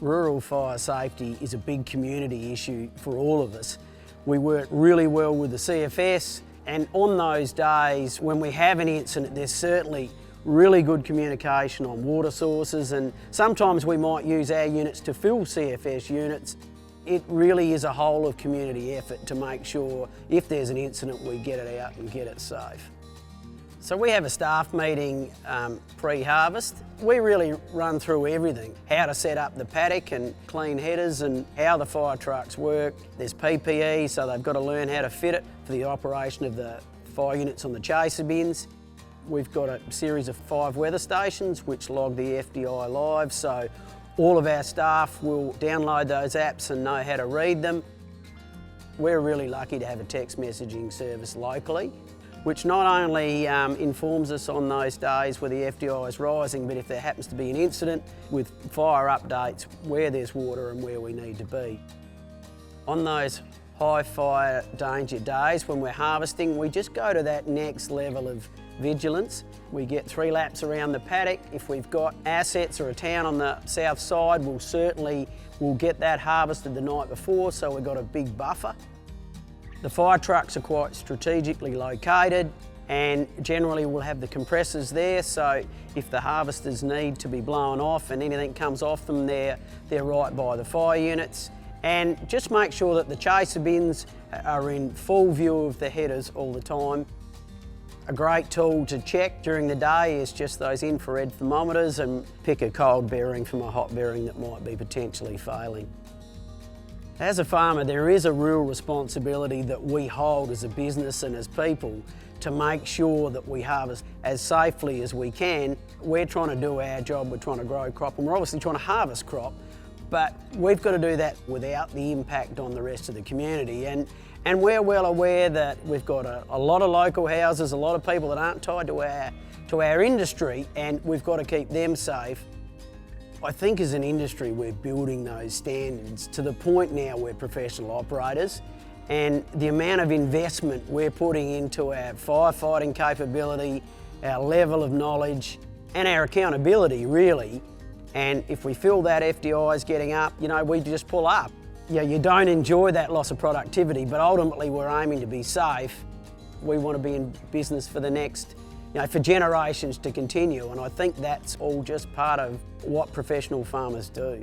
Rural fire safety is a big community issue for all of us. We work really well with the CFS, and on those days when we have an incident, there's certainly really good communication on water sources, and sometimes we might use our units to fill CFS units. It really is a whole of community effort to make sure if there's an incident we get it out and get it safe. So we have a staff meeting pre-harvest. We really run through everything, how to set up the paddock and clean headers and how the fire trucks work. There's PPE, so they've got to learn how to fit it for the operation of the fire units on the chaser bins. We've got a series of 5 weather stations which log the FDI live, so all of our staff will download those apps and know how to read them. We're really lucky to have a text messaging service locally, which not only informs us on those days where the FDI is rising, but if there happens to be an incident with fire updates, where there's water and where we need to be. On those high fire danger days when we're harvesting, we just go to that next level of vigilance. We get 3 laps around the paddock. If we've got assets or a town on the south side, we'll get that harvested the night before, so we've got a big buffer. The fire trucks are quite strategically located, and generally we'll have the compressors there, so if the harvesters need to be blown off and anything comes off them, they're right by the fire units. And just make sure that the chaser bins are in full view of the headers all the time. A great tool to check during the day is just those infrared thermometers and pick a cold bearing from a hot bearing that might be potentially failing. As a farmer, there is a real responsibility that we hold as a business and as people to make sure that we harvest as safely as we can. We're trying to do our job, we're trying to grow crop, and we're obviously trying to harvest crop, but we've got to do that without the impact on the rest of the community. And we're well aware that we've got a lot of local houses, a lot of people that aren't tied to our industry, and we've got to keep them safe. I think as an industry we're building those standards to the point now we're professional operators, and the amount of investment we're putting into our firefighting capability, our level of knowledge and our accountability really, and if we feel that FDI is getting up, we just pull up. You don't enjoy that loss of productivity, but ultimately we're aiming to be safe. We want to be in business for the next, for generations to continue, and I think that's all just part of what professional farmers do.